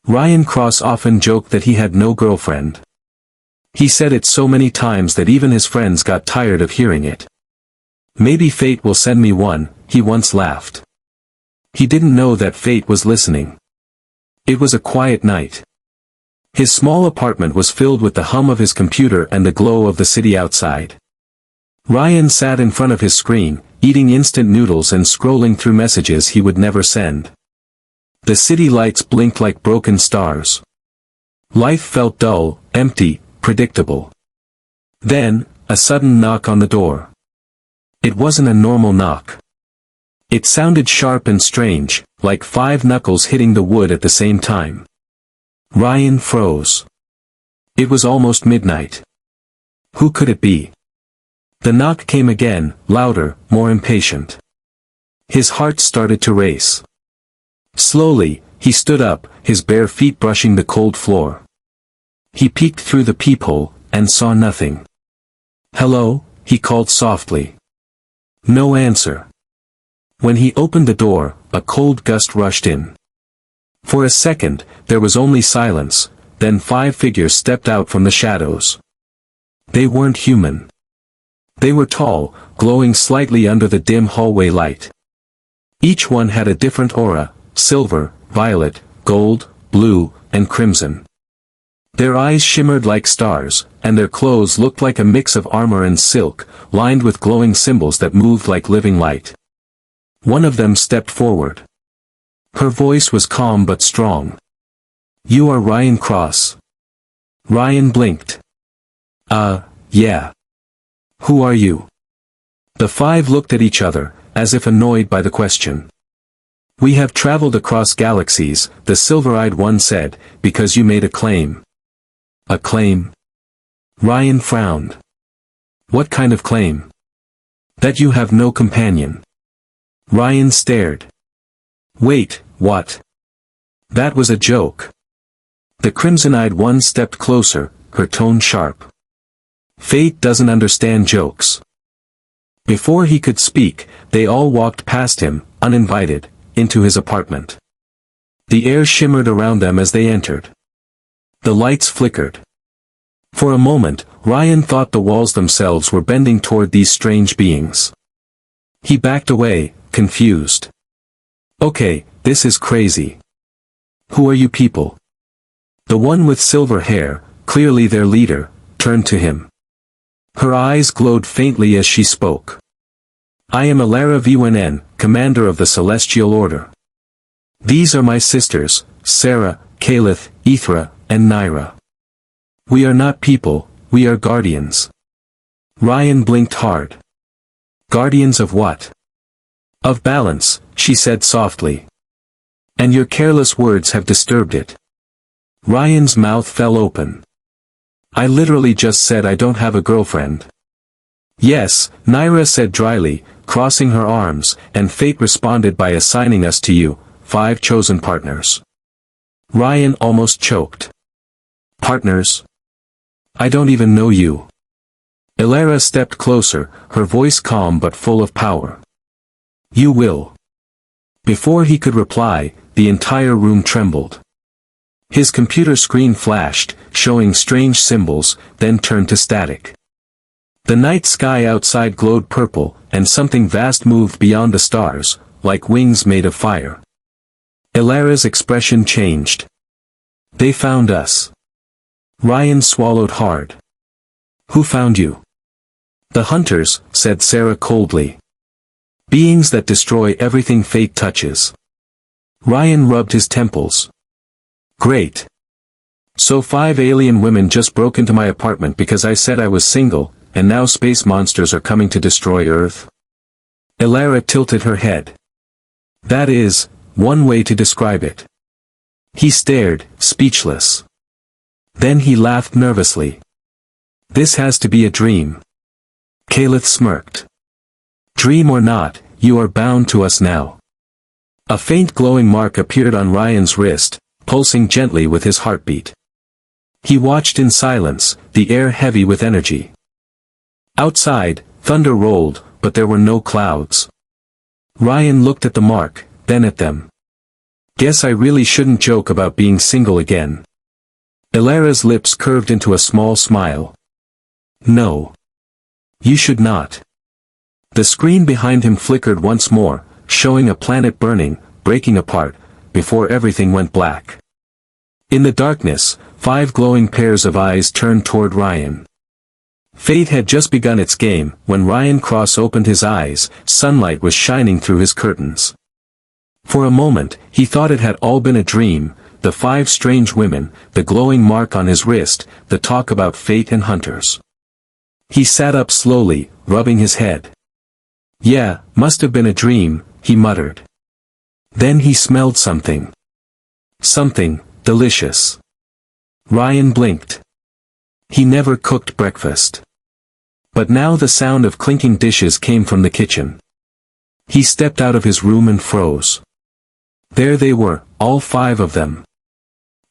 Ryan Cross often joked that he had no girlfriend. He said it so many times that even his friends got tired of hearing it. Maybe fate will send me one, he once laughed. He didn't know that fate was listening. It was a quiet night. His small apartment was filled with the hum of his computer and the glow of the city outside. Ryan sat in front of his screen, eating instant noodles and scrolling through messages he would never send. The city lights blinked like broken stars. Life felt dull, empty, predictable. Then, a sudden knock on the door. It wasn't a normal knock. It sounded sharp and strange, like 5 knuckles hitting the wood at the same time. Ryan froze. It was almost midnight. Who could it be? The knock came again, louder, more impatient. His heart started to race. Slowly, he stood up, his bare feet brushing the cold floor. He peeked through the peephole, and saw nothing. "Hello?" he called softly. No answer. When he opened the door, a cold gust rushed in. For a second, there was only silence, then 5 figures stepped out from the shadows. They weren't human. They were tall, glowing slightly under the dim hallway light. Each one had a different aura, silver, violet, gold, blue, and crimson. Their eyes shimmered like stars, and their clothes looked like a mix of armor and silk, lined with glowing symbols that moved like living light. One of them stepped forward. Her voice was calm but strong. "You are Ryan Cross." Ryan blinked. Yeah. "Who are you?" The 5 looked at each other, as if annoyed by the question. "We have traveled across galaxies," the silver-eyed one said, "because you made a claim." "A claim?" Ryan frowned. "What kind of claim?" "That you have no companion." Ryan stared. "Wait, what?" "That was a joke." The crimson-eyed one stepped closer, her tone sharp. "Fate doesn't understand jokes." Before he could speak, they all walked past him, uninvited, into his apartment. The air shimmered around them as they entered. The lights flickered. For a moment, Ryan thought the walls themselves were bending toward these strange beings. He backed away, confused. "Okay, this is crazy. Who are you people?" The one with silver hair, clearly their leader, turned to him. Her eyes glowed faintly as she spoke. "I am Elara Vnn, commander of the Celestial Order. These are my sisters, Sarah, Kalith, Ithra, and Naira. We are not people, we are guardians." Ryan blinked hard. "Guardians of what?" "Of balance," she said softly. "And your careless words have disturbed it." Ryan's mouth fell open. "I literally just said I don't have a girlfriend." "Yes," Naira said dryly, crossing her arms, "and fate responded by assigning us to you, 5 chosen partners." Ryan almost choked. "Partners? I don't even know you." Elara stepped closer, her voice calm but full of power. "You will." Before he could reply, the entire room trembled. His computer screen flashed, showing strange symbols, then turned to static. The night sky outside glowed purple, and something vast moved beyond the stars, like wings made of fire. Elara's expression changed. "They found us." Ryan swallowed hard. "Who found you?" "The hunters," said Sarah coldly. "Beings that destroy everything fate touches." Ryan rubbed his temples. "Great. So 5 alien women just broke into my apartment because I said I was single, and now space monsters are coming to destroy Earth?" Elara tilted her head. "That is, one way to describe it." He stared, speechless. Then he laughed nervously. "This has to be a dream." Kalith smirked. "Dream or not, you are bound to us now." A faint glowing mark appeared on Ryan's wrist, pulsing gently with his heartbeat. He watched in silence, the air heavy with energy. Outside, thunder rolled, but there were no clouds. Ryan looked at the mark, then at them. Guess I really shouldn't joke about being single again. Elara's lips curved into a small smile. No. You should not. The screen behind him flickered once more, showing a planet burning, breaking apart, before everything went black. In the darkness, 5 glowing pairs of eyes turned toward Ryan. Fate had just begun its game. When Ryan Cross opened his eyes, sunlight was shining through his curtains. For a moment, he thought it had all been a dream, the 5 strange women, the glowing mark on his wrist, the talk about fate and hunters. He sat up slowly, rubbing his head. Yeah, must have been a dream, he muttered. Then he smelled something. Something delicious. Ryan blinked. He never cooked breakfast. But now the sound of clinking dishes came from the kitchen. He stepped out of his room and froze. There they were, all 5 of them.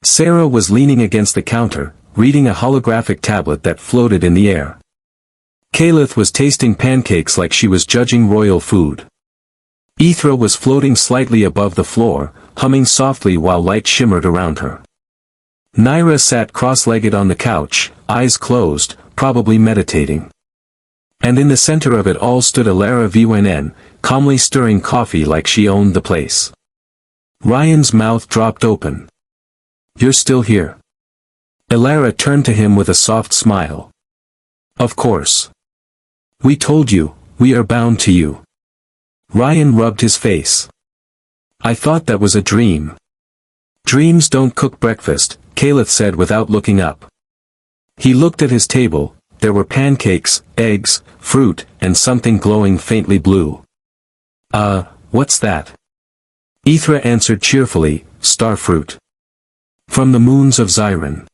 Sarah was leaning against the counter, reading a holographic tablet that floated in the air. Kalith was tasting pancakes like she was judging royal food. Ithra was floating slightly above the floor, humming softly while light shimmered around her. Naira sat cross-legged on the couch, eyes closed, probably meditating. And in the center of it all stood Elara Vwenen, calmly stirring coffee like she owned the place. Ryan's mouth dropped open. You're still here. Elara turned to him with a soft smile. Of course. We told you, we are bound to you. Ryan rubbed his face. I thought that was a dream. Dreams don't cook breakfast, Kalith said without looking up. He looked at his table. There were pancakes, eggs, fruit, and something glowing faintly blue. What's that? Ithra answered cheerfully, starfruit. From the moons of Xiren.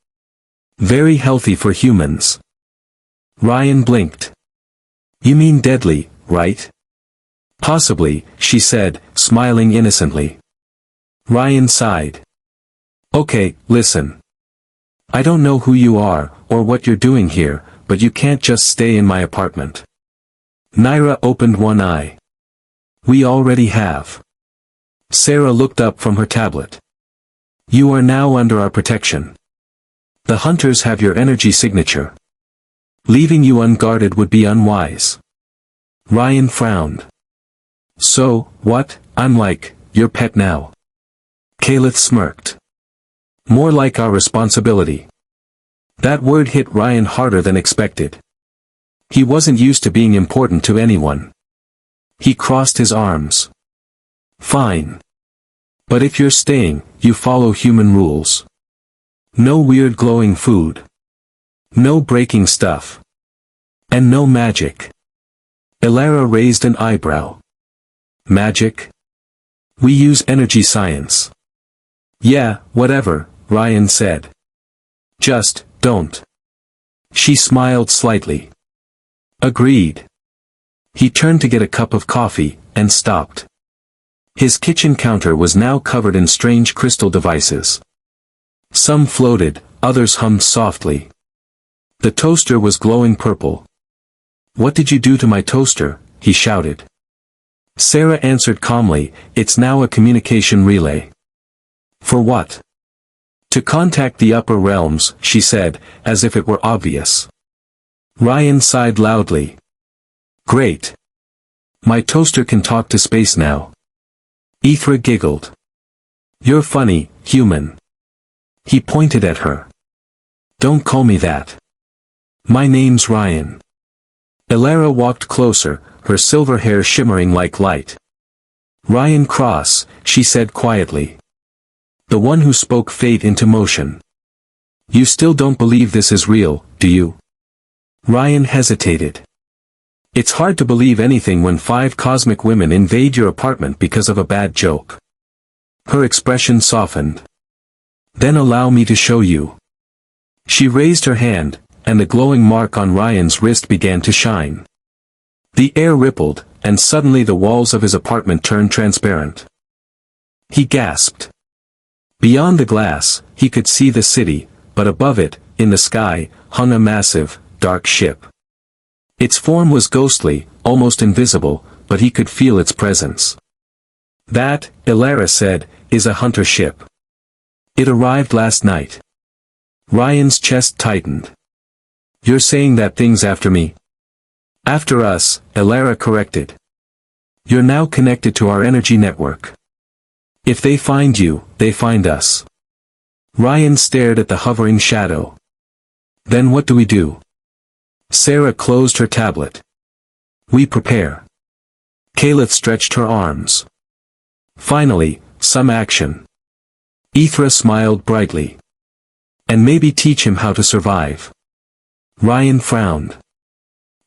Very healthy for humans. Ryan blinked. You mean deadly, right? Possibly, she said, smiling innocently. Ryan sighed. Okay, listen. I don't know who you are, or what you're doing here, but you can't just stay in my apartment. Naira opened one eye. We already have. Sarah looked up from her tablet. You are now under our protection. The hunters have your energy signature. Leaving you unguarded would be unwise. Ryan frowned. So, what, I'm like, your pet now. Kalith smirked. More like our responsibility. That word hit Ryan harder than expected. He wasn't used to being important to anyone. He crossed his arms. Fine. But if you're staying, you follow human rules. No weird glowing food. No breaking stuff. And no magic. Elara raised an eyebrow. Magic? We use energy science. Yeah, whatever, Ryan said. Just, don't. She smiled slightly. Agreed. He turned to get a cup of coffee, and stopped. His kitchen counter was now covered in strange crystal devices. Some floated, others hummed softly. The toaster was glowing purple. What did you do to my toaster? He shouted. Sarah answered calmly, it's now a communication relay. For what? To contact the upper realms, she said, as if it were obvious. Ryan sighed loudly. Great. My toaster can talk to space now. Ithra giggled. You're funny, human. He pointed at her. Don't call me that. My name's Ryan. Elara walked closer, her silver hair shimmering like light. Ryan Cross, she said quietly. The one who spoke fate into motion. You still don't believe this is real, do you? Ryan hesitated. It's hard to believe anything when 5 cosmic women invade your apartment because of a bad joke. Her expression softened. Then allow me to show you. She raised her hand, and the glowing mark on Ryan's wrist began to shine. The air rippled, and suddenly the walls of his apartment turned transparent. He gasped. Beyond the glass, he could see the city, but above it, in the sky, hung a massive, dark ship. Its form was ghostly, almost invisible, but he could feel its presence. That, Elara said, is a hunter ship. It arrived last night. Ryan's chest tightened. You're saying that thing's after me? After us, Elara corrected. You're now connected to our energy network. If they find you, they find us. Ryan stared at the hovering shadow. Then what do we do? Sarah closed her tablet. We prepare. Caliph stretched her arms. Finally, some action. Ithra smiled brightly. And maybe teach him how to survive. Ryan frowned.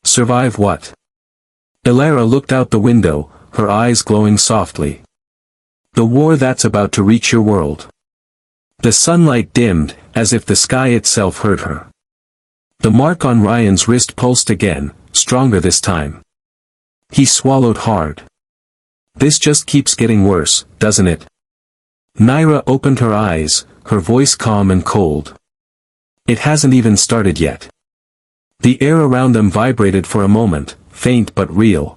Survive what? Elara looked out the window, her eyes glowing softly. The war that's about to reach your world. The sunlight dimmed, as if the sky itself heard her. The mark on Ryan's wrist pulsed again, stronger this time. He swallowed hard. This just keeps getting worse, doesn't it? Naira opened her eyes, her voice calm and cold. It hasn't even started yet. The air around them vibrated for a moment, faint but real.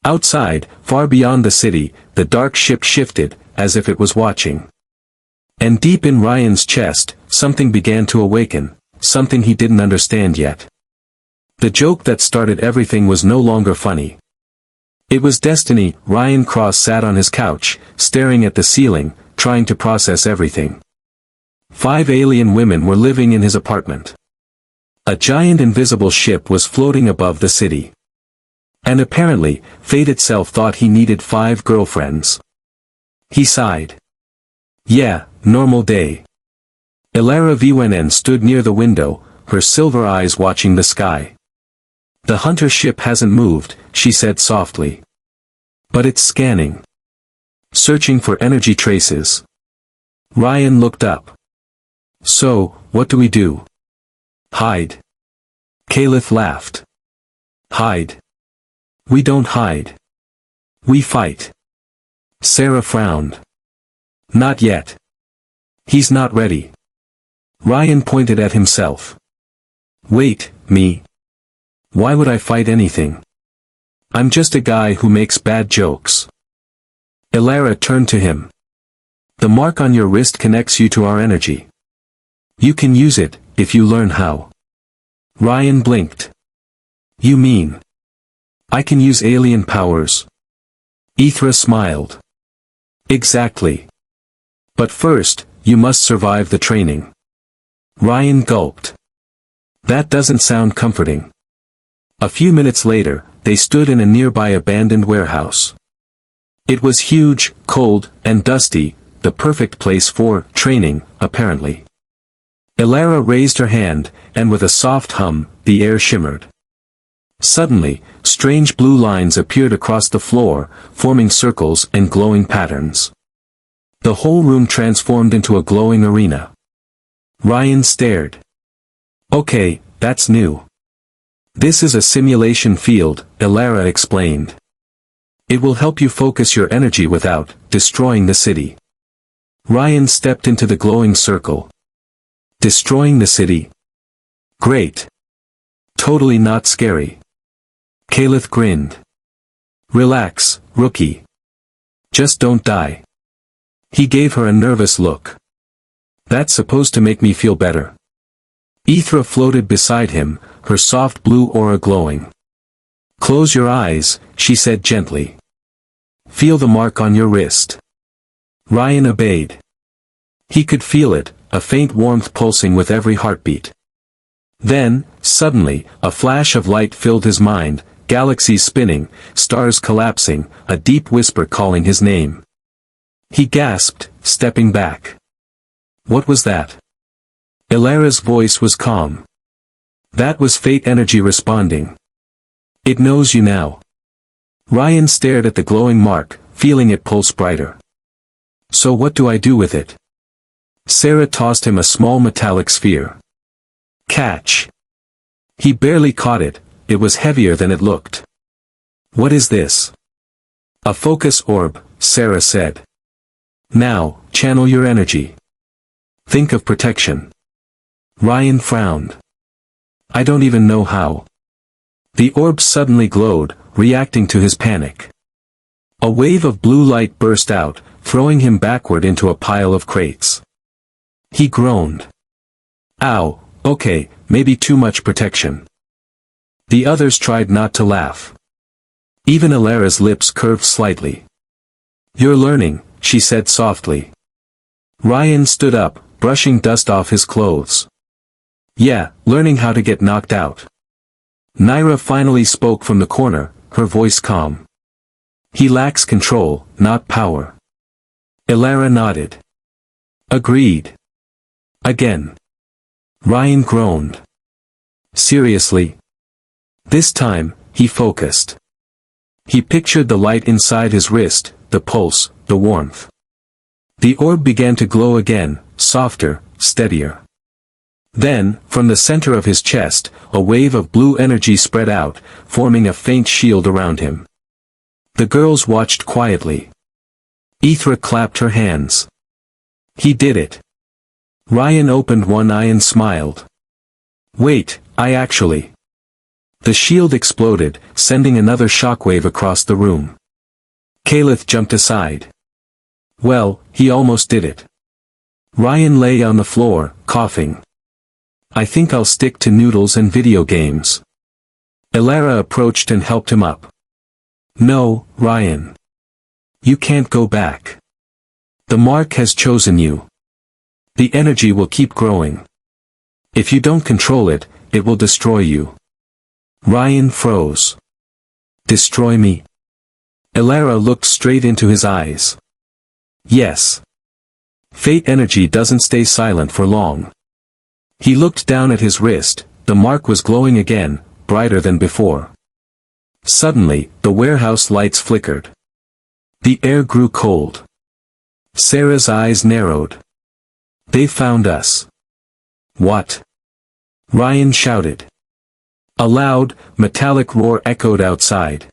Outside, far beyond the city, the dark ship shifted, as if it was watching. And deep in Ryan's chest, something began to awaken, something he didn't understand yet. The joke that started everything was no longer funny. It was destiny. Ryan Cross sat on his couch, staring at the ceiling, trying to process everything. 5 alien women were living in his apartment. A giant invisible ship was floating above the city. And apparently, fate itself thought he needed 5 girlfriends. He sighed. Yeah, normal day. Elara Vwenen stood near the window, her silver eyes watching the sky. The hunter ship hasn't moved, she said softly. But it's scanning. Searching for energy traces. Ryan looked up. So, what do we do? Hide. Caliph laughed. Hide. We don't hide. We fight. Sarah frowned. Not yet. He's not ready. Ryan pointed at himself. Wait, me? Why would I fight anything? I'm just a guy who makes bad jokes. Elara turned to him. The mark on your wrist connects you to our energy. You can use it, if you learn how. Ryan blinked. You mean? I can use alien powers? Ithra smiled. Exactly. But first, you must survive the training. Ryan gulped. That doesn't sound comforting. A few minutes later, they stood in a nearby abandoned warehouse. It was huge, cold, and dusty, the perfect place for training, apparently. Elara raised her hand, and with a soft hum, the air shimmered. Suddenly, strange blue lines appeared across the floor, forming circles and glowing patterns. The whole room transformed into a glowing arena. Ryan stared. Okay, that's new. This is a simulation field, Elara explained. It will help you focus your energy without destroying the city. Ryan stepped into the glowing circle. Destroying the city? Great. Totally not scary. Caliph grinned. Relax, rookie. Just don't die. He gave her a nervous look. That's supposed to make me feel better. Ithra floated beside him, her soft blue aura glowing. Close your eyes, she said gently. Feel the mark on your wrist. Ryan obeyed. He could feel it, a faint warmth pulsing with every heartbeat. Then, suddenly, a flash of light filled his mind, galaxies spinning, stars collapsing, a deep whisper calling his name. He gasped, stepping back. What was that? Elara's voice was calm. That was fate energy responding. It knows you now. Ryan stared at the glowing mark, feeling it pulse brighter. So what do I do with it? Sarah tossed him a small metallic sphere. Catch. He barely caught it, it was heavier than it looked. What is this? A focus orb, Sarah said. Now, channel your energy. Think of protection. Ryan frowned. I don't even know how. The orb suddenly glowed, reacting to his panic. A wave of blue light burst out, throwing him backward into a pile of crates. He groaned. Ow, okay, maybe too much protection. The others tried not to laugh. Even Elara's lips curved slightly. You're learning, she said softly. Ryan stood up, brushing dust off his clothes. Yeah, learning how to get knocked out. Naira finally spoke from the corner, her voice calm. He lacks control, not power. Elara nodded. Agreed. Again. Ryan groaned. Seriously? This time, he focused. He pictured the light inside his wrist, the pulse, the warmth. The orb began to glow again, softer, steadier. Then, from the center of his chest, a wave of blue energy spread out, forming a faint shield around him. The girls watched quietly. Ithra clapped her hands. He did it. Ryan opened one eye and smiled. Wait, I actually... The shield exploded, sending another shockwave across the room. Kaleth jumped aside. Well, he almost did it. Ryan lay on the floor, coughing. I think I'll stick to noodles and video games. Elara approached and helped him up. No, Ryan. You can't go back. The mark has chosen you. The energy will keep growing. If you don't control it, it will destroy you. Ryan froze. Destroy me? Elara looked straight into his eyes. Yes. Fate energy doesn't stay silent for long. He looked down at his wrist, the mark was glowing again, brighter than before. Suddenly, the warehouse lights flickered. The air grew cold. Sarah's eyes narrowed. They found us. What? Ryan shouted. A loud, metallic roar echoed outside.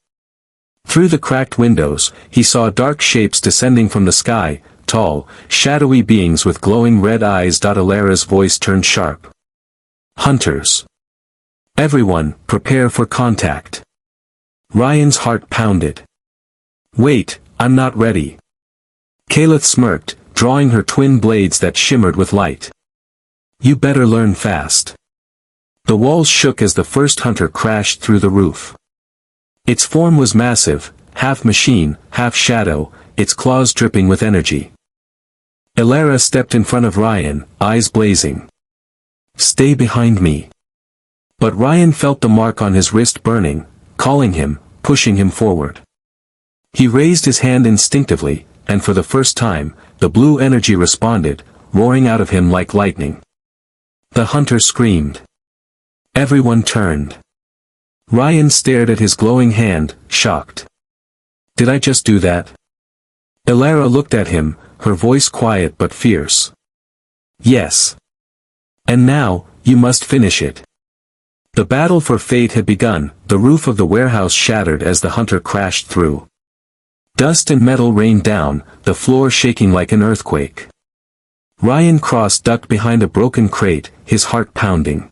Through the cracked windows, he saw dark shapes descending from the sky, tall, shadowy beings with glowing red eyes. Elara's voice turned sharp. Hunters. Everyone, prepare for contact. Ryan's heart pounded. Wait, I'm not ready. Kaleth smirked, drawing her twin blades that shimmered with light. You better learn fast. The walls shook as the first hunter crashed through the roof. Its form was massive, half machine, half shadow, its claws dripping with energy. Elara stepped in front of Ryan, eyes blazing. Stay behind me. But Ryan felt the mark on his wrist burning, calling him, pushing him forward. He raised his hand instinctively, and for the first time, the blue energy responded, roaring out of him like lightning. The hunter screamed. Everyone turned. Ryan stared at his glowing hand, shocked. Did I just do that? Elara looked at him, her voice quiet but fierce. Yes. And now, you must finish it. The battle for fate had begun, the roof of the warehouse shattered as the hunter crashed through. Dust and metal rained down, the floor shaking like an earthquake. Ryan ducked behind a broken crate, his heart pounding.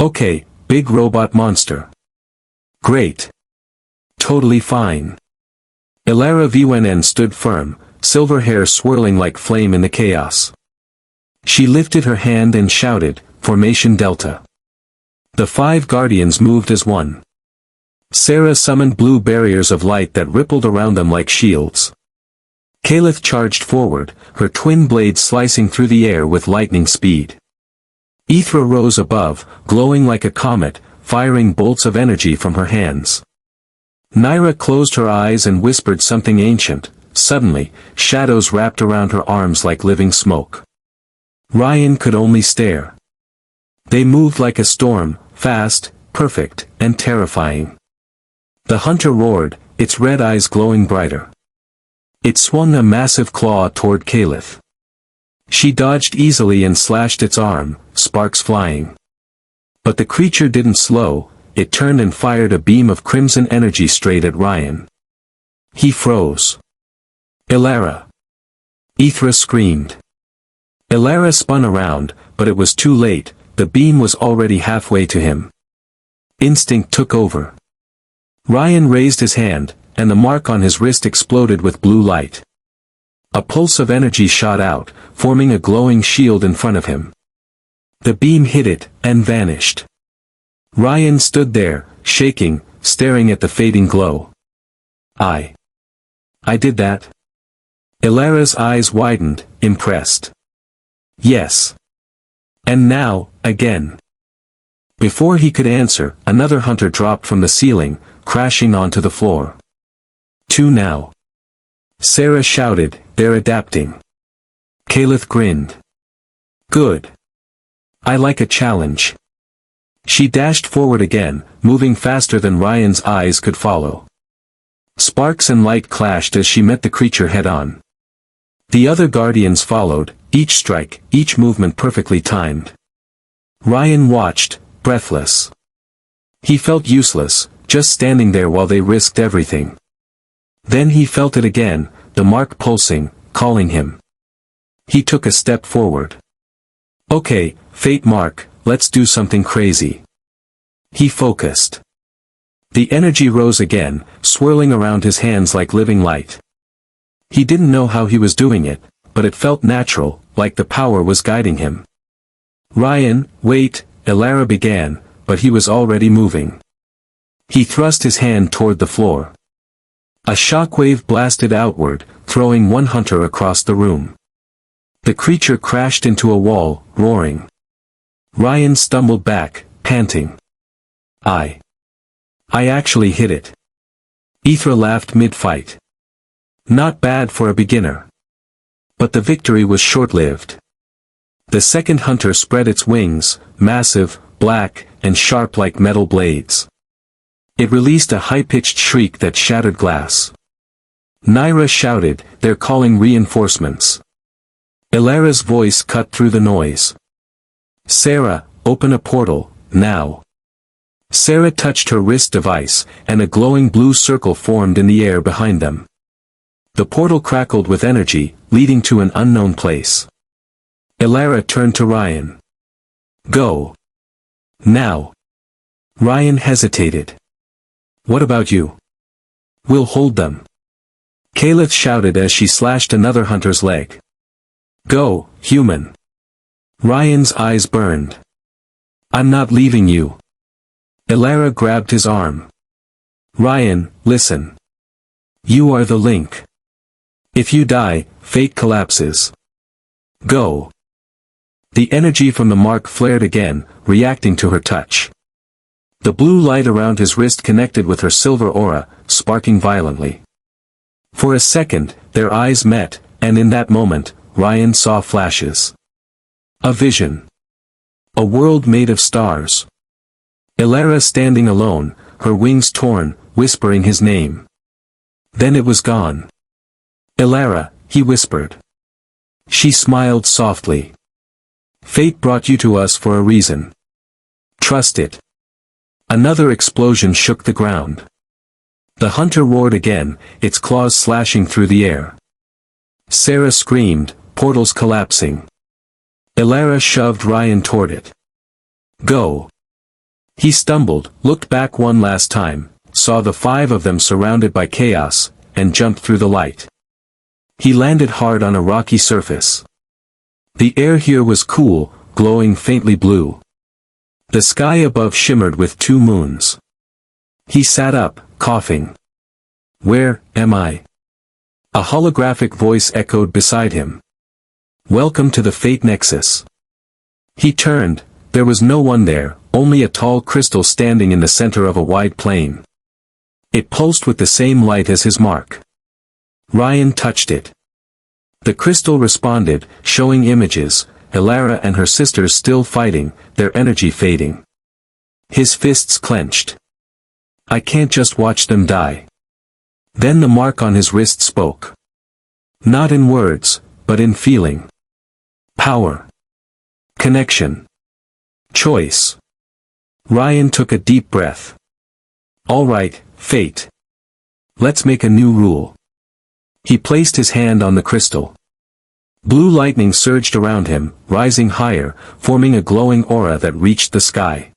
Okay, big robot monster. Great. Totally fine. Elara Vwenen stood firm, silver hair swirling like flame in the chaos. She lifted her hand and shouted, Formation Delta. The 5 guardians moved as one. Sarah summoned blue barriers of light that rippled around them like shields. Kaleth charged forward, her twin blades slicing through the air with lightning speed. Ithra rose above, glowing like a comet, firing bolts of energy from her hands. Naira closed her eyes and whispered something ancient. Suddenly, shadows wrapped around her arms like living smoke. Ryan could only stare. They moved like a storm, fast, perfect, and terrifying. The hunter roared, its red eyes glowing brighter. It swung a massive claw toward Kaleth. She dodged easily and slashed its arm, sparks flying. But the creature didn't slow, it turned and fired a beam of crimson energy straight at Ryan. He froze. Elara! Ithra screamed. Elara spun around, but it was too late, the beam was already halfway to him. Instinct took over. Ryan raised his hand, and the mark on his wrist exploded with blue light. A pulse of energy shot out, forming a glowing shield in front of him. The beam hit it, and vanished. Ryan stood there, shaking, staring at the fading glow. I did that? Ilara's eyes widened, impressed. Yes. And now, again. Before he could answer, another hunter dropped from the ceiling, crashing onto the floor. Two now. Sarah shouted, they're adapting. Kalith grinned. Good. I like a challenge. She dashed forward again, moving faster than Ryan's eyes could follow. Sparks and light clashed as she met the creature head-on. The other guardians followed, each strike, each movement perfectly timed. Ryan watched, breathless. He felt useless, just standing there while they risked everything. Then he felt it again, the mark pulsing, calling him. He took a step forward. Okay, Fate Mark, let's do something crazy. He focused. The energy rose again, swirling around his hands like living light. He didn't know how he was doing it, but it felt natural, like the power was guiding him. Ryan, wait, Ilara began, but he was already moving. He thrust his hand toward the floor. A shockwave blasted outward, throwing one hunter across the room. The creature crashed into a wall, roaring. Ryan stumbled back, panting. I actually hit it. Ithra laughed mid-fight. Not bad for a beginner. But the victory was short-lived. The second hunter spread its wings, massive, black, and sharp like metal blades. It released a high-pitched shriek that shattered glass. Naira shouted, they're calling reinforcements. Ilara's voice cut through the noise. Sarah, open a portal, now. Sarah touched her wrist device, and a glowing blue circle formed in the air behind them. The portal crackled with energy, leading to an unknown place. Ilara turned to Ryan. Go. Now. Ryan hesitated. What about you? We'll hold them. Kalith shouted as she slashed another hunter's leg. Go, human. Ryan's eyes burned. I'm not leaving you. Ilara grabbed his arm. Ryan, listen. You are the link. If you die, fate collapses. Go. The energy from the mark flared again, reacting to her touch. The blue light around his wrist connected with her silver aura, sparking violently. For a second, their eyes met, and in that moment, Ryan saw flashes. A vision. A world made of stars. Ilara standing alone, her wings torn, whispering his name. Then it was gone. Ilara, he whispered. She smiled softly. Fate brought you to us for a reason. Trust it. Another explosion shook the ground. The hunter roared again, its claws slashing through the air. Sarah screamed, portals collapsing. Ilara shoved Ryan toward it. Go. He stumbled, looked back one last time, saw the five of them surrounded by chaos, and jumped through the light. He landed hard on a rocky surface. The air here was cool, glowing faintly blue. The sky above shimmered with two moons. He sat up, coughing. Where am I? A holographic voice echoed beside him. Welcome to the Fate Nexus. He turned, there was no one there, only a tall crystal standing in the center of a wide plain. It pulsed with the same light as his mark. Ryan touched it. The crystal responded, showing images, Ilara and her sisters still fighting, their energy fading. His fists clenched. I can't just watch them die. Then the mark on his wrist spoke. Not in words, but in feeling. Power. Connection. Choice. Ryan took a deep breath. All right, Fate. Let's make a new rule. He placed his hand on the crystal. Blue lightning surged around him, rising higher, forming a glowing aura that reached the sky.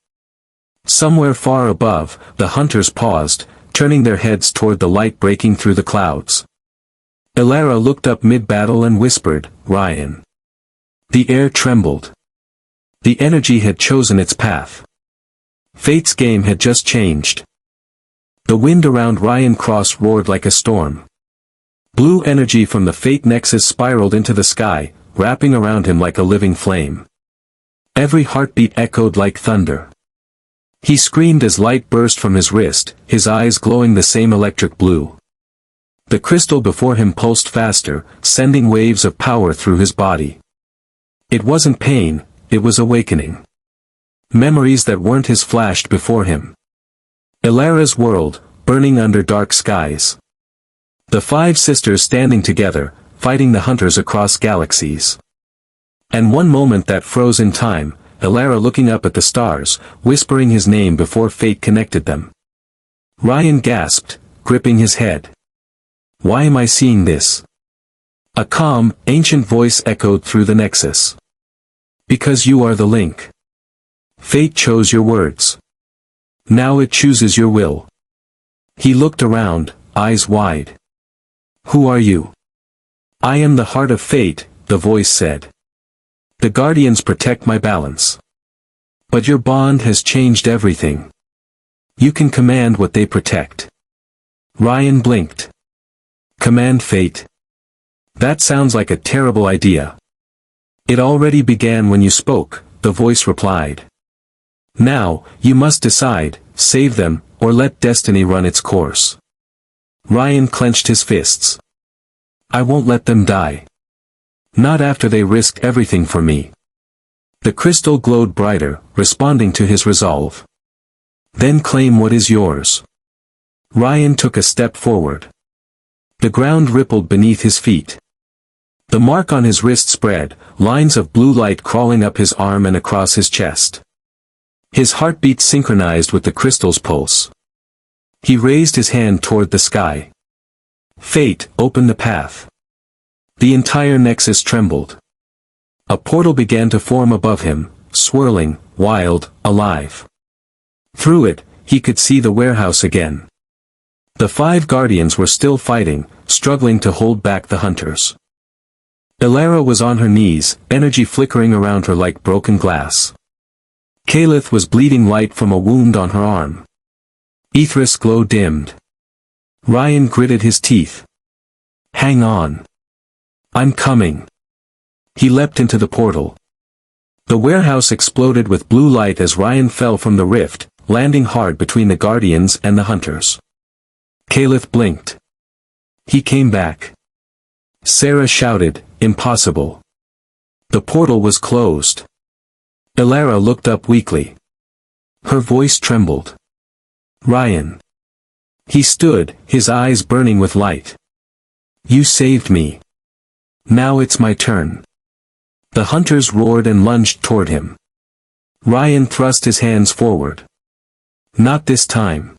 Somewhere far above, the hunters paused, turning their heads toward the light breaking through the clouds. Elara looked up mid-battle and whispered, "Ryan." The air trembled. The energy had chosen its path. Fate's game had just changed. The wind around Ryan Cross roared like a storm. Blue energy from the Fate Nexus spiraled into the sky, wrapping around him like a living flame. Every heartbeat echoed like thunder. He screamed as light burst from his wrist, his eyes glowing the same electric blue. The crystal before him pulsed faster, sending waves of power through his body. It wasn't pain, it was awakening. Memories that weren't his flashed before him. Elara's world, burning under dark skies. The five sisters standing together, fighting the hunters across galaxies. And one moment that froze in time, Elara looking up at the stars, whispering his name before fate connected them. Ryan gasped, gripping his head. Why am I seeing this? A calm, ancient voice echoed through the Nexus. Because you are the link. Fate chose your words. Now it chooses your will. He looked around, eyes wide. Who are you? I am the heart of fate, the voice said. The guardians protect my balance. But your bond has changed everything. You can command what they protect. Ryan blinked. Command fate. That sounds like a terrible idea. It already began when you spoke, the voice replied. Now, you must decide, save them, or let destiny run its course. Ryan clenched his fists. I won't let them die. Not after they risked everything for me. The crystal glowed brighter, responding to his resolve. Then claim what is yours. Ryan took a step forward. The ground rippled beneath his feet. The mark on his wrist spread, lines of blue light crawling up his arm and across his chest. His heartbeat synchronized with the crystal's pulse. He raised his hand toward the sky. Fate opened the path. The entire Nexus trembled. A portal began to form above him, swirling, wild, alive. Through it, he could see the warehouse again. The five guardians were still fighting, struggling to hold back the hunters. Elara was on her knees, energy flickering around her like broken glass. Kalith was bleeding light from a wound on her arm. Ethris' glow dimmed. Ryan gritted his teeth. Hang on. I'm coming. He leapt into the portal. The warehouse exploded with blue light as Ryan fell from the rift, landing hard between the guardians and the hunters. Kalith blinked. He came back. Sarah shouted, impossible. The portal was closed. Elara looked up weakly. Her voice trembled. Ryan. He stood, his eyes burning with light. You saved me. Now it's my turn. The hunters roared and lunged toward him. Ryan thrust his hands forward. Not this time.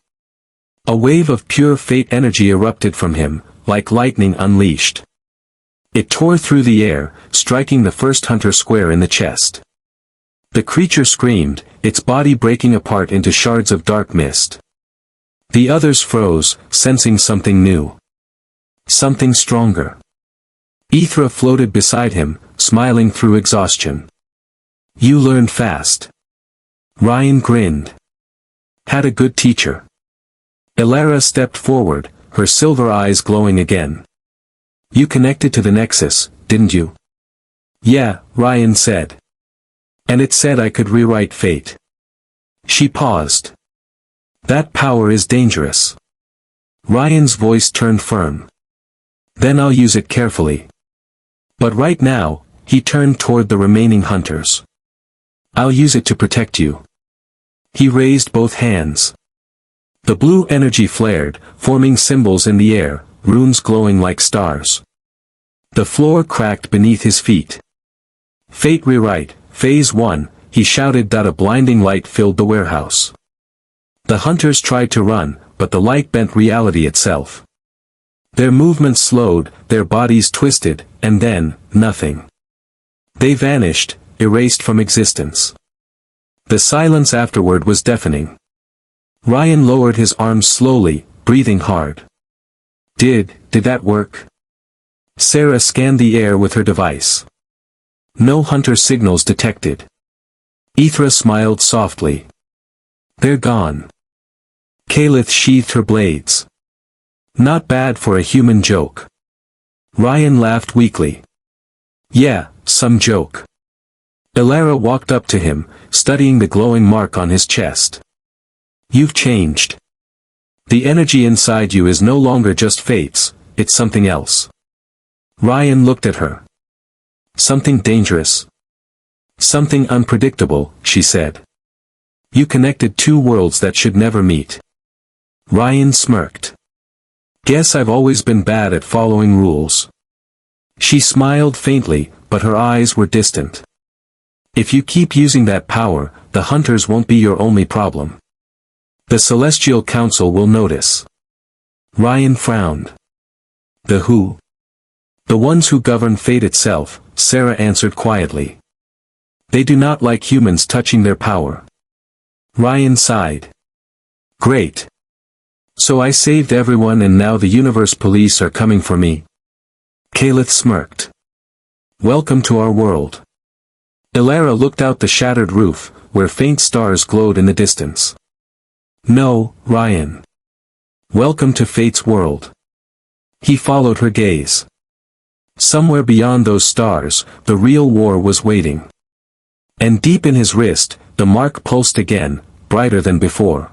A wave of pure fate energy erupted from him, like lightning unleashed. It tore through the air, striking the first hunter square in the chest. The creature screamed, its body breaking apart into shards of dark mist. The others froze, sensing something new. Something stronger. Ethra floated beside him, smiling through exhaustion. You learned fast. Ryan grinned. Had a good teacher. Elara stepped forward, her silver eyes glowing again. You connected to the Nexus, didn't you? Yeah, Ryan said. And it said I could rewrite fate. She paused. That power is dangerous. Ryan's voice turned firm. Then I'll use it carefully. But right now, he turned toward the remaining hunters. I'll use it to protect you. He raised both hands. The blue energy flared, forming symbols in the air, runes glowing like stars. The floor cracked beneath his feet. Fate rewrite, Phase 1, he shouted. A blinding light filled the warehouse. The hunters tried to run, but the light bent reality itself. Their movements slowed, their bodies twisted, and then, nothing. They vanished, erased from existence. The silence afterward was deafening. Ryan lowered his arms slowly, breathing hard. Did that work? Sarah scanned the air with her device. No hunter signals detected. Ithra smiled softly. They're gone. Kalith sheathed her blades. Not bad for a human joke. Ryan laughed weakly. Yeah, some joke. Elara walked up to him, studying the glowing mark on his chest. You've changed. The energy inside you is no longer just Fate's, it's something else. Ryan looked at her. Something dangerous. Something unpredictable, she said. You connected two worlds that should never meet. Ryan smirked. Guess I've always been bad at following rules. She smiled faintly, but her eyes were distant. If you keep using that power, the hunters won't be your only problem. The Celestial Council will notice. Ryan frowned. The who? The ones who govern fate itself, Sarah answered quietly. They do not like humans touching their power. Ryan sighed. Great. So I saved everyone and now the universe police are coming for me. Kalith smirked. Welcome to our world. Elara looked out the shattered roof, where faint stars glowed in the distance. No, Ryan. Welcome to Fate's world. He followed her gaze. Somewhere beyond those stars, the real war was waiting. And deep in his wrist, the mark pulsed again, brighter than before.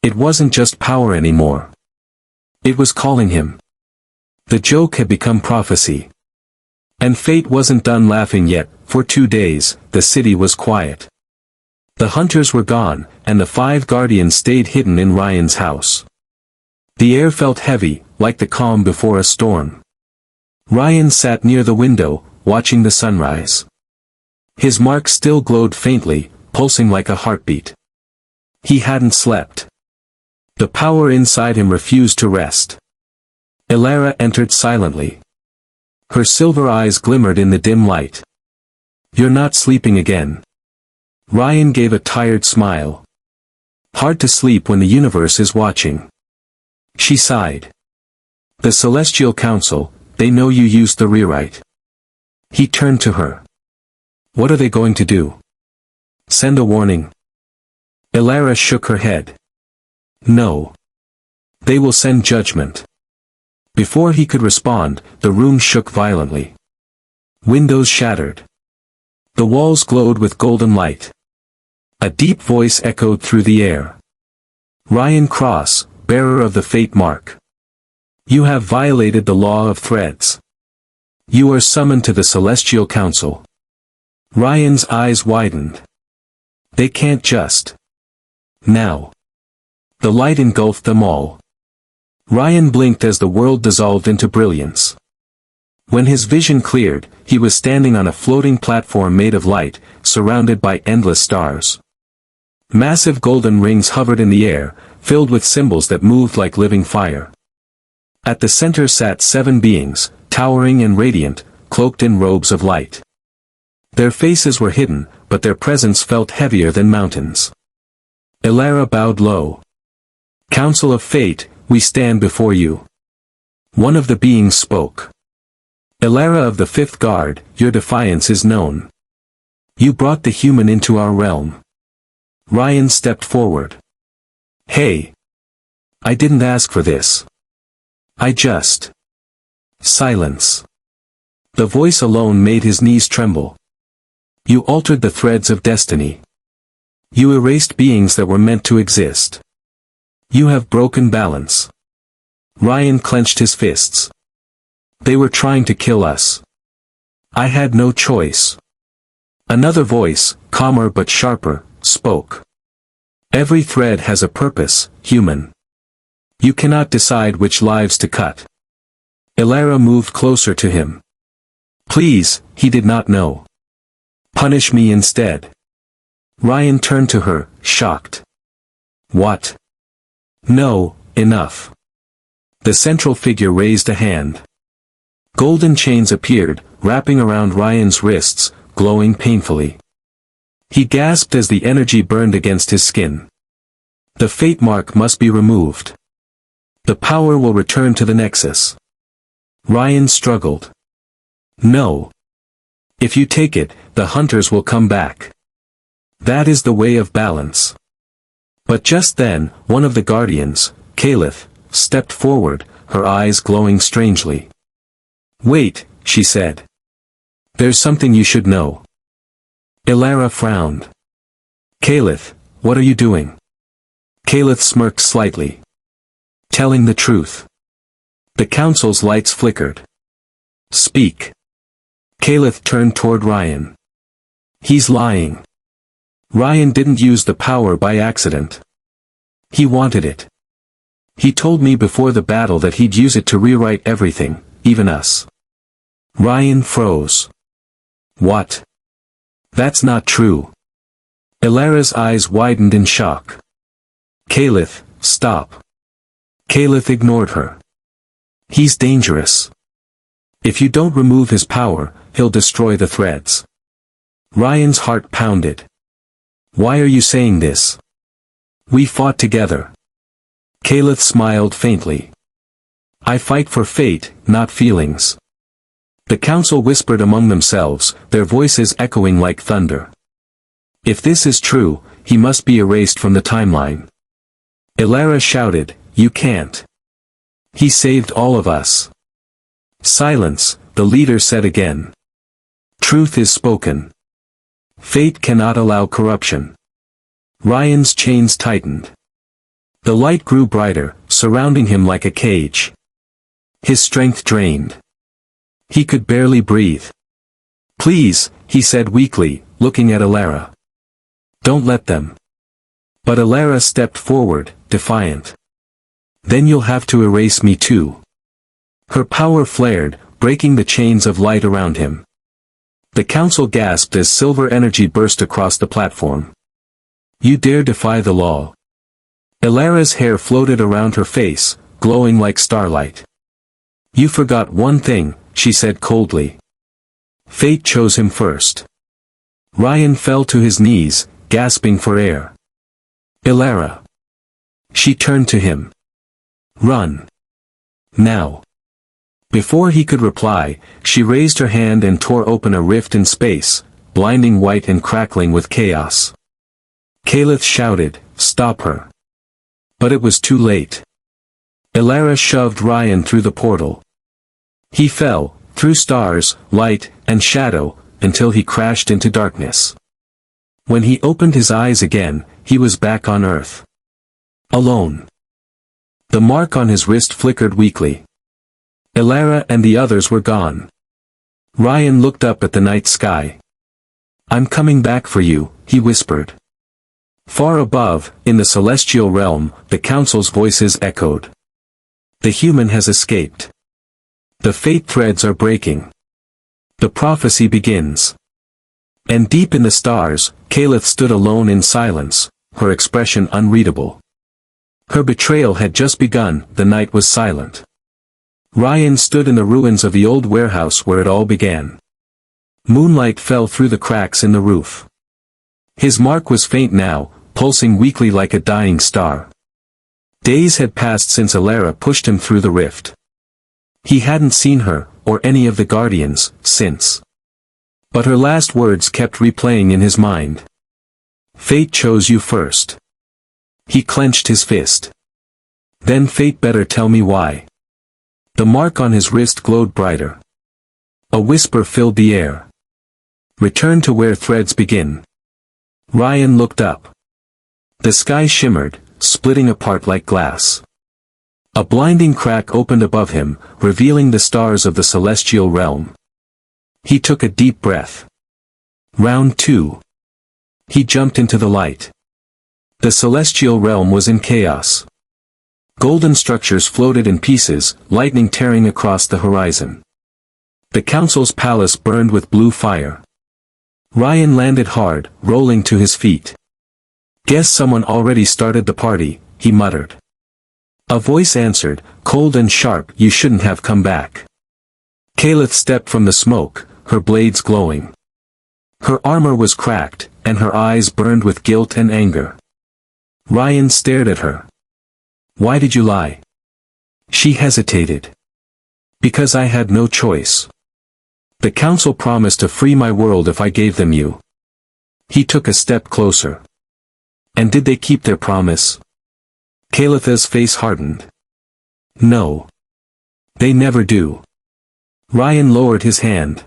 It wasn't just power anymore. It was calling him. The joke had become prophecy. And Fate wasn't done laughing yet. For 2 days, the city was quiet. The hunters were gone, and the 5 guardians stayed hidden in Ryan's house. The air felt heavy, like the calm before a storm. Ryan sat near the window, watching the sunrise. His mark still glowed faintly, pulsing like a heartbeat. He hadn't slept. The power inside him refused to rest. Elara entered silently. Her silver eyes glimmered in the dim light. You're not sleeping again. Ryan gave a tired smile. Hard to sleep when the universe is watching. She sighed. The Celestial Council, they know you used the rewrite. He turned to her. What are they going to do? Send a warning? Elara shook her head. No. They will send judgment. Before he could respond, the room shook violently. Windows shattered. The walls glowed with golden light. A deep voice echoed through the air. Ryan Cross, bearer of the Fate Mark. You have violated the law of threads. You are summoned to the Celestial Council. Ryan's eyes widened. They can't just. Now. The light engulfed them all. Ryan blinked as the world dissolved into brilliance. When his vision cleared, he was standing on a floating platform made of light, surrounded by endless stars. Massive golden rings hovered in the air, filled with symbols that moved like living fire. At the center sat 7 beings, towering and radiant, cloaked in robes of light. Their faces were hidden, but their presence felt heavier than mountains. Elara bowed low. Council of Fate, we stand before you. One of the beings spoke. Elara of the 5th Guard, your defiance is known. You brought the human into our realm. Ryan stepped forward. Hey. I didn't ask for this. I just. Silence. The voice alone made his knees tremble. You altered the threads of destiny. You erased beings that were meant to exist. You have broken balance. Ryan clenched his fists. They were trying to kill us. I had no choice. Another voice, calmer but sharper, spoke. Every thread has a purpose, human. You cannot decide which lives to cut. Elara moved closer to him. Please, he did not know. Punish me instead. Ryan turned to her, shocked. What? No, enough. The central figure raised a hand. Golden chains appeared, wrapping around Ryan's wrists, glowing painfully. He gasped as the energy burned against his skin. The Fate Mark must be removed. The power will return to the Nexus. Ryan struggled. No. If you take it, the hunters will come back. That is the way of balance. But just then, one of the guardians, Caliph, stepped forward, her eyes glowing strangely. Wait, she said. There's something you should know. Elara frowned. Caliph, what are you doing? Caliph smirked slightly. Telling the truth. The council's lights flickered. Speak. Caliph turned toward Ryan. He's lying. Ryan didn't use the power by accident. He wanted it. He told me before the battle that he'd use it to rewrite everything, even us. Ryan froze. What? That's not true. Elara's eyes widened in shock. Caliph, stop. Caliph ignored her. He's dangerous. If you don't remove his power, he'll destroy the threads. Ryan's heart pounded. Why are you saying this? We fought together. Caliph smiled faintly. I fight for fate, not feelings. The council whispered among themselves, their voices echoing like thunder. If this is true, he must be erased from the timeline. Elara shouted, you can't. He saved all of us. Silence, the leader said again. Truth is spoken. Fate cannot allow corruption. Ryan's chains tightened. The light grew brighter, surrounding him like a cage. His strength drained. He could barely breathe. Please, he said weakly, looking at Elara. Don't let them. But Elara stepped forward, defiant. Then you'll have to erase me too. Her power flared, breaking the chains of light around him. The council gasped as silver energy burst across the platform. You dare defy the law. Elara's hair floated around her face, glowing like starlight. You forgot one thing, she said coldly. Fate chose him first. Ryan fell to his knees, gasping for air. Elara. She turned to him. Run. Now. Before he could reply, she raised her hand and tore open a rift in space, blinding white and crackling with chaos. Caliph shouted, stop her. But it was too late. Elara shoved Ryan through the portal. He fell, through stars, light, and shadow, until he crashed into darkness. When he opened his eyes again, he was back on Earth. Alone. The mark on his wrist flickered weakly. Elara and the others were gone. Ryan looked up at the night sky. I'm coming back for you, he whispered. Far above, in the celestial realm, the council's voices echoed. The human has escaped. The fate threads are breaking. The prophecy begins. And deep in the stars, Caliph stood alone in silence, her expression unreadable. Her betrayal had just begun, the night was silent. Ryan stood in the ruins of the old warehouse where it all began. Moonlight fell through the cracks in the roof. His mark was faint now, pulsing weakly like a dying star. Days had passed since Elara pushed him through the rift. He hadn't seen her, or any of the guardians, since. But her last words kept replaying in his mind. Fate chose you first. He clenched his fist. Then fate better tell me why. The mark on his wrist glowed brighter. A whisper filled the air. Return to where threads begin. Ryan looked up. The sky shimmered, splitting apart like glass. A blinding crack opened above him, revealing the stars of the celestial realm. He took a deep breath. Round 2. He jumped into the light. The celestial realm was in chaos. Golden structures floated in pieces, lightning tearing across the horizon. The council's palace burned with blue fire. Ryan landed hard, rolling to his feet. Guess someone already started the party, he muttered. A voice answered, cold and sharp, you shouldn't have come back. Caliph stepped from the smoke, her blades glowing. Her armor was cracked, and her eyes burned with guilt and anger. Ryan stared at her. Why did you lie? She hesitated. Because I had no choice. The council promised to free my world if I gave them you. He took a step closer. And did they keep their promise? Kalitha's face hardened. No. They never do. Ryan lowered his hand.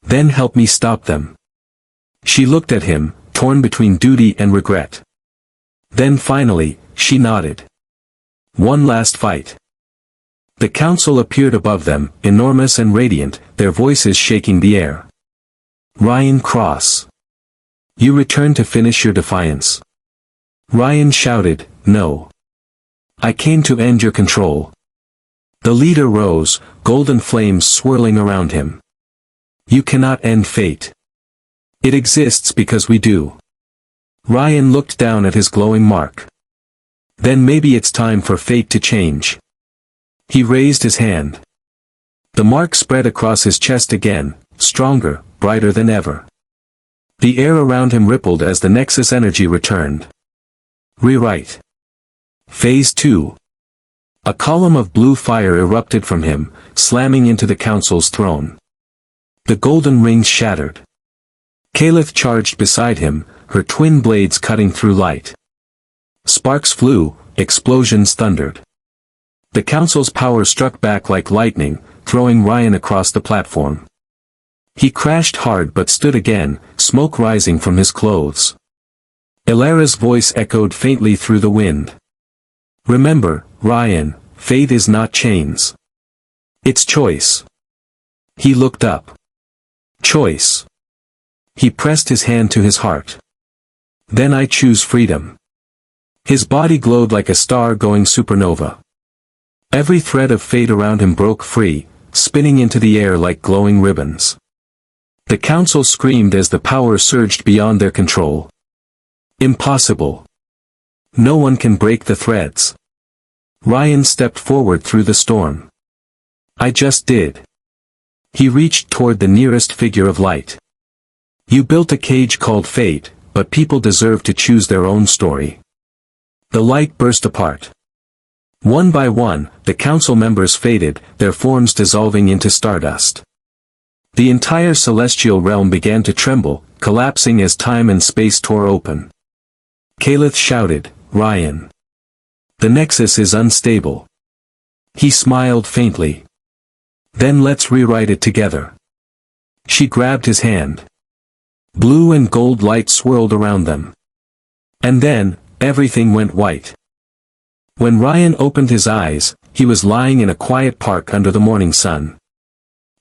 Then help me stop them. She looked at him, torn between duty and regret. Then finally, she nodded. One last fight. The council appeared above them, enormous and radiant, their voices shaking the air. Ryan Cross. You return to finish your defiance. Ryan shouted, no. I came to end your control. The leader rose, golden flames swirling around him. You cannot end fate. It exists because we do. Ryan looked down at his glowing mark. Then maybe it's time for fate to change. He raised his hand. The mark spread across his chest again, stronger, brighter than ever. The air around him rippled as the Nexus energy returned. Rewrite. Phase 2. A column of blue fire erupted from him, slamming into the council's throne. The golden rings shattered. Kalith charged beside him, her twin blades cutting through light. Sparks flew, explosions thundered. The council's power struck back like lightning, throwing Ryan across the platform. He crashed hard but stood again, smoke rising from his clothes. Ilara's voice echoed faintly through the wind. Remember, Ryan, fate is not chains. It's choice. He looked up. Choice. He pressed his hand to his heart. Then I choose freedom. His body glowed like a star going supernova. Every thread of fate around him broke free, spinning into the air like glowing ribbons. The council screamed as the power surged beyond their control. Impossible. No one can break the threads. Ryan stepped forward through the storm. I just did. He reached toward the nearest figure of light. You built a cage called fate, but people deserve to choose their own story. The light burst apart. One by one, the council members faded, their forms dissolving into stardust. The entire celestial realm began to tremble, collapsing as time and space tore open. Kalith shouted, Ryan. The Nexus is unstable. He smiled faintly. Then let's rewrite it together. She grabbed his hand. Blue and gold light swirled around them. And then, everything went white. When Ryan opened his eyes, he was lying in a quiet park under the morning sun.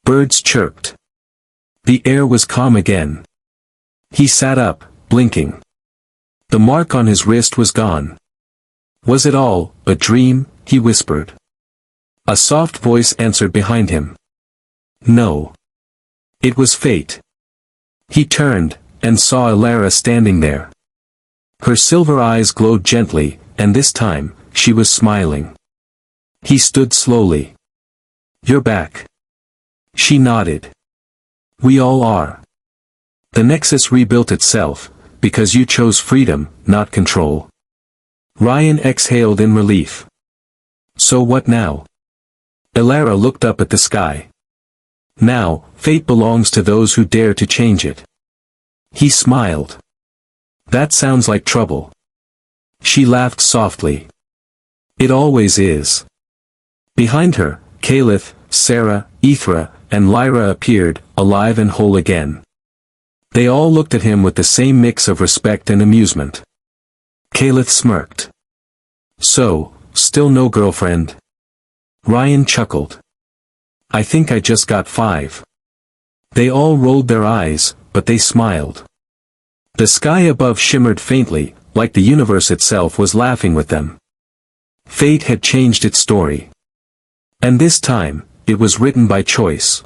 Birds chirped. The air was calm again. He sat up, blinking. The mark on his wrist was gone. Was it all a dream? He whispered. A soft voice answered behind him. No. It was fate. He turned, and saw Ilara standing there. Her silver eyes glowed gently, and this time, she was smiling. He stood slowly. You're back. She nodded. We all are. The Nexus rebuilt itself, because you chose freedom, not control. Ryan exhaled in relief. So what now? Ilara looked up at the sky. Now, fate belongs to those who dare to change it. He smiled. That sounds like trouble. She laughed softly. It always is. Behind her, Kalith, Sarah, Ithra, and Lyra appeared, alive and whole again. They all looked at him with the same mix of respect and amusement. Kalith smirked. So, still no girlfriend? Ryan chuckled. I think I just got 5. They all rolled their eyes, but they smiled. The sky above shimmered faintly, like the universe itself was laughing with them. Fate had changed its story. And this time, it was written by choice.